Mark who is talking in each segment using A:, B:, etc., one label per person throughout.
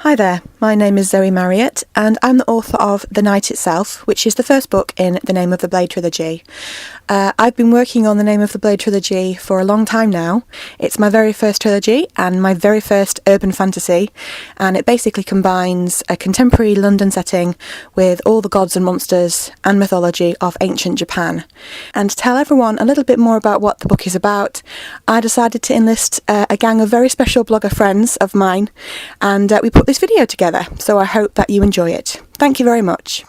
A: Hi there, my name is Zoe Marriott and I'm the author of The Night Itself, which is the first book in the Name of the Blade trilogy. I've been working on the Name of the Blade trilogy for a long time now. It's my very first trilogy and my very first urban fantasy, and it basically combines a contemporary London setting with all the gods and monsters and mythology of ancient Japan. And to tell everyone a little bit more about what the book is about, I decided to enlist a gang of very special blogger friends of mine, and we put this video together, so I hope that you enjoy it. Thank you very much.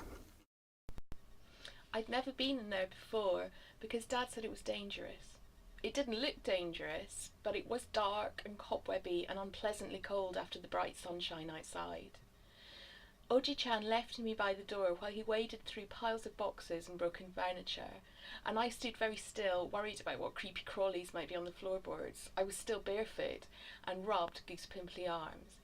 B: I'd never been in there before because Dad said it was dangerous. It didn't look dangerous, but it was dark and cobwebby and unpleasantly cold after the bright sunshine outside. Oji-chan left me by the door while he waded through piles of boxes and broken furniture, and I stood very still, worried about what creepy crawlies might be on the floorboards. I was still barefoot and rubbed Goose pimply arms.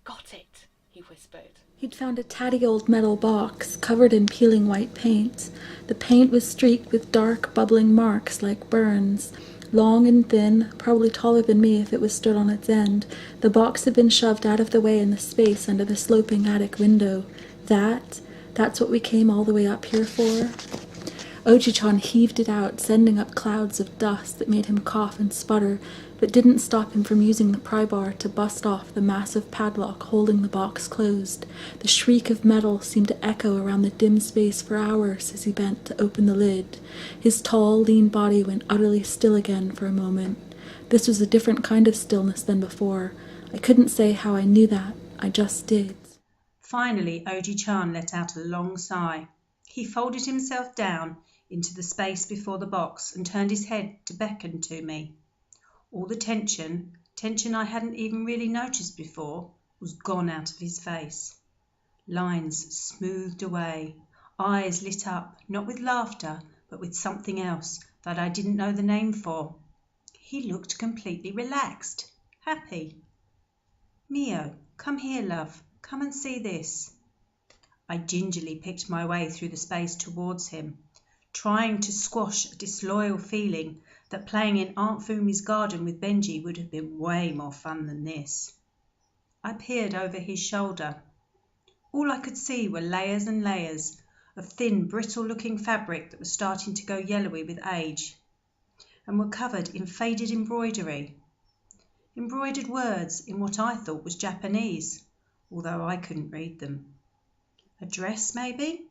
B: "Got it," he whispered.
C: He'd found a tatty old metal box covered in peeling white paint. The paint was streaked with dark, bubbling marks like burns. Long and thin, probably taller than me if it was stood on its end, the box had been shoved out of the way in the space under the sloping attic window. That's what we came all the way up here for? Oji-chan heaved it out, sending up clouds of dust that made him cough and sputter, but didn't stop him from using the pry bar to bust off the massive padlock holding the box closed. The shriek of metal seemed to echo around the dim space for hours as he bent to open the lid. His tall, lean body went utterly still again for a moment. This was a different kind of stillness than before. I couldn't say how I knew that. I just did.
D: Finally, Oji-chan let out a long sigh. He folded himself down into the space before the box and turned his head to beckon to me. All the tension I hadn't even really noticed before, was gone out of his face. Lines smoothed away, eyes lit up, not with laughter, but with something else that I didn't know the name for. He looked completely relaxed, happy. "Mio, come here, love. Come and see this." I gingerly picked my way through the space towards him, trying to squash a disloyal feeling that playing in Aunt Fumi's garden with Benji would have been way more fun than this. I peered over his shoulder. All I could see were layers and layers of thin, brittle-looking fabric that was starting to go yellowy with age, and were covered in faded embroidery. Embroidered words in what I thought was Japanese, although I couldn't read them. A dress, maybe?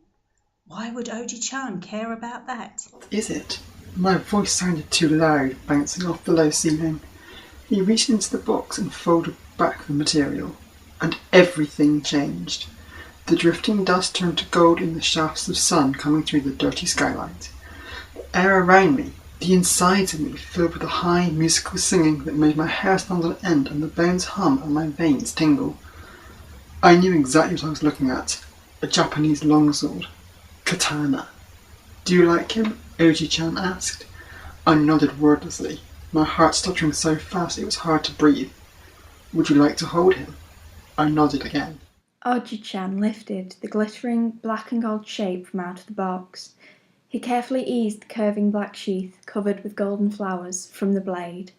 D: Why would Oji-chan care about that?
E: Is it? My voice sounded too loud, bouncing off the low ceiling. He reached into the box and folded back the material, and everything changed. The drifting dust turned to gold in the shafts of sun coming through the dirty skylight. The air around me, the insides of me, filled with a high musical singing that made my hair stand on end and the bones hum and my veins tingle. I knew exactly what I was looking at. A Japanese longsword. Katana. "Do you like him?" Oji-chan asked. I nodded wordlessly, my heart stuttering so fast it was hard to breathe. "Would you like to hold him?" I nodded again.
C: Oji-chan lifted the glittering black and gold shape from out of the box. He carefully eased the curving black sheath, covered with golden flowers, from the blade.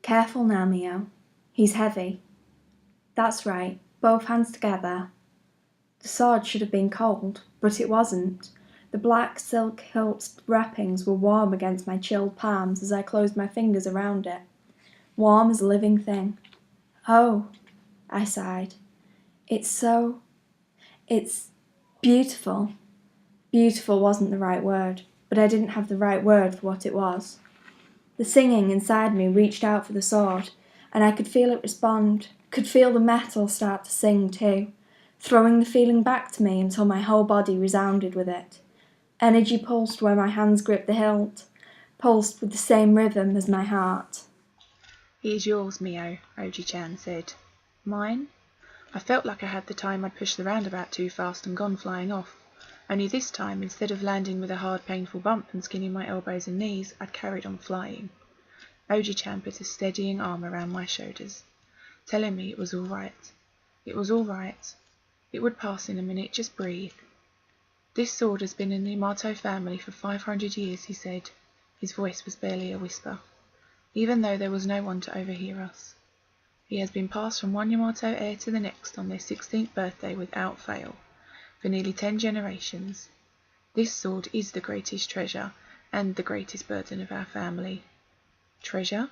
C: "Careful now, Mio. He's heavy. That's right, both hands together." The sword should have been cold, but it wasn't. The black silk hilt wrappings were warm against my chilled palms as I closed my fingers around it. Warm as a living thing. "Oh," I sighed. It's beautiful." Beautiful wasn't the right word, but I didn't have the right word for what it was. The singing inside me reached out for the sword, and I could feel it respond, could feel the metal start to sing too, throwing the feeling back to me until my whole body resounded with it. Energy pulsed where my hands gripped the hilt, pulsed with the same rhythm as my heart.
F: "He is yours, Mio," Oji-chan said. "Mine?" I felt like I had the time I'd pushed the roundabout too fast and gone flying off. Only this time, instead of landing with a hard, painful bump and skinning my elbows and knees, I'd carried on flying. Oji-chan put a steadying arm around my shoulders, telling me it was all right. It was all right. It would pass in a minute, just breathe. "This sword has been in the Yamato family for 500 years, he said. His voice was barely a whisper, even though there was no one to overhear us. He has been passed from one Yamato heir to the next on their 16th birthday without fail, for nearly 10 generations. This sword is the greatest treasure and the greatest burden of our family. Treasure?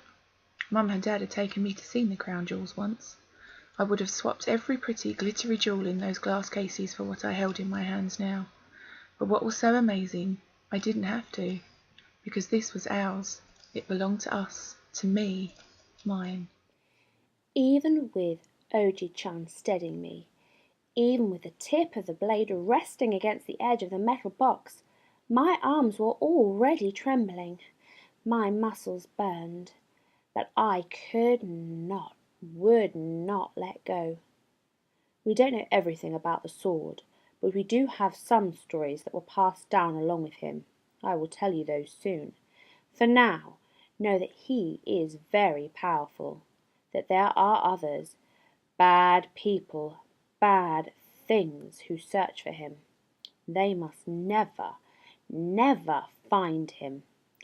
F: Mum and Dad had taken me to see the crown jewels once. I would have swapped every pretty, glittery jewel in those glass cases for what I held in my hands now. But what was so amazing, I didn't have to, because this was ours. It belonged to us, to me, mine.
G: Even with Oji-chan steadying me, even with the tip of the blade resting against the edge of the metal box, my arms were already trembling. My muscles burned, but I would not let go. We don't know everything about the sword, but we do have some stories that were passed down along with him. I will tell you those soon. For now, know that he is very powerful, that there are others, bad people, bad things who search for him. They must never, never find him.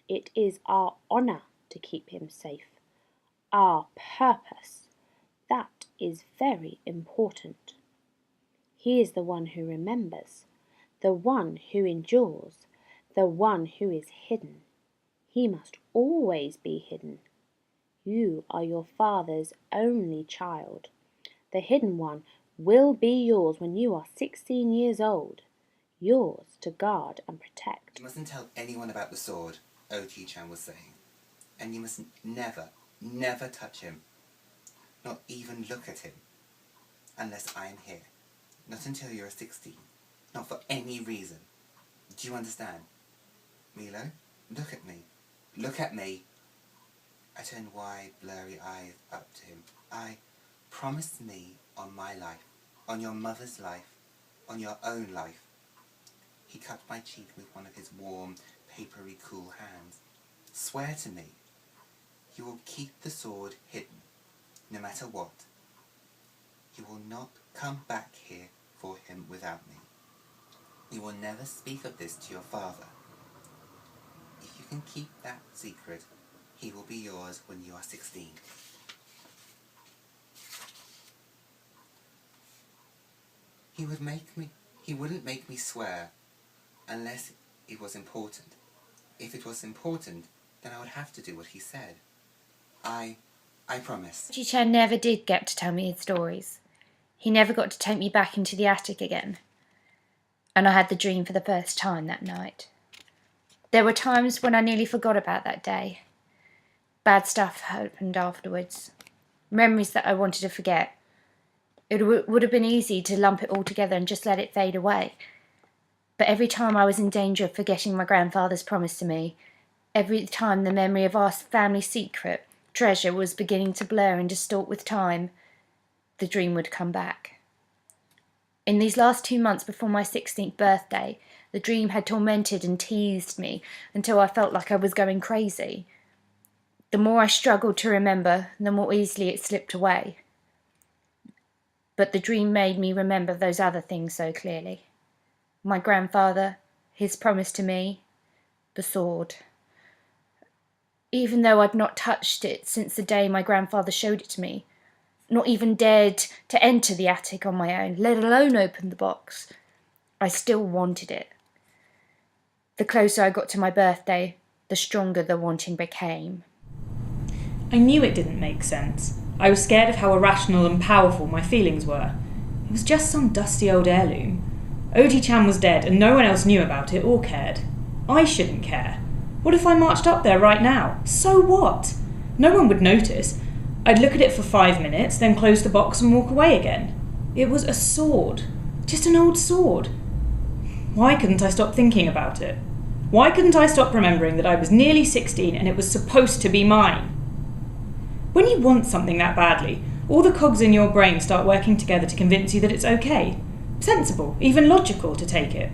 G: It is our honour to keep him safe. Our purpose. That is very important. He is the one who remembers, the one who endures, the one who is hidden. He must always be hidden. You are your father's only child. The hidden one will be yours when you are 16 years old. Yours to guard and protect.
H: You mustn't tell anyone about the sword, Oji-chan was saying. And you must never, never touch him. Not even look at him. Unless I am here. Not until you are 16. Not for any reason. Do you understand? Milo, look at me. Look at me. I turned wide, blurry eyes up to him. Promise me on my life, on your mother's life, on your own life. He cupped my cheek with one of his warm, papery, cool hands. Swear to me, you will keep the sword hidden, no matter what. You will not come back here for him without me. You will never speak of this to your father. If you can keep that secret, he will be yours when you are 16. He wouldn't make me swear unless it was important. If it was important, then I would have to do what he said. I promise.
I: Oji-chan never did get to tell me his stories. He never got to take me back into the attic again. And I had the dream for the first time that night. There were times when I nearly forgot about that day. Bad stuff happened afterwards. Memories that I wanted to forget. It would have been easy to lump it all together and just let it fade away. But every time I was in danger of forgetting my grandfather's promise to me, every time the memory of our family secret, treasure, was beginning to blur and distort with time, the dream would come back. In these last 2 months before my 16th birthday, the dream had tormented and teased me until I felt like I was going crazy. The more I struggled to remember, the more easily it slipped away. But the dream made me remember those other things so clearly. My grandfather, his promise to me, the sword. Even though I'd not touched it since the day my grandfather showed it to me, not even dared to enter the attic on my own, let alone open the box, I still wanted it. The closer I got to my birthday, the stronger the wanting became.
J: I knew it didn't make sense. I was scared of how irrational and powerful my feelings were. It was just some dusty old heirloom. Oji-chan was dead and no one else knew about it or cared. I shouldn't care. What if I marched up there right now? So what? No one would notice. I'd look at it for 5 minutes, then close the box and walk away again. It was a sword. Just an old sword. Why couldn't I stop thinking about it? Why couldn't I stop remembering that I was nearly 16 and it was supposed to be mine? When you want something that badly, all the cogs in your brain start working together to convince you that it's okay, sensible, even logical to take it.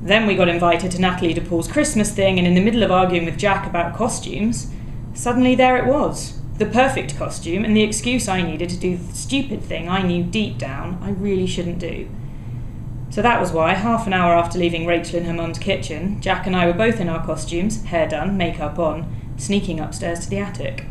J: Then we got invited to Natalie DePaul's Christmas thing, and in the middle of arguing with Jack about costumes, suddenly there it was, the perfect costume and the excuse I needed to do the stupid thing I knew deep down I really shouldn't do. So that was why, half an hour after leaving Rachel in her mum's kitchen, Jack and I were both in our costumes, hair done, makeup on, sneaking upstairs to the attic.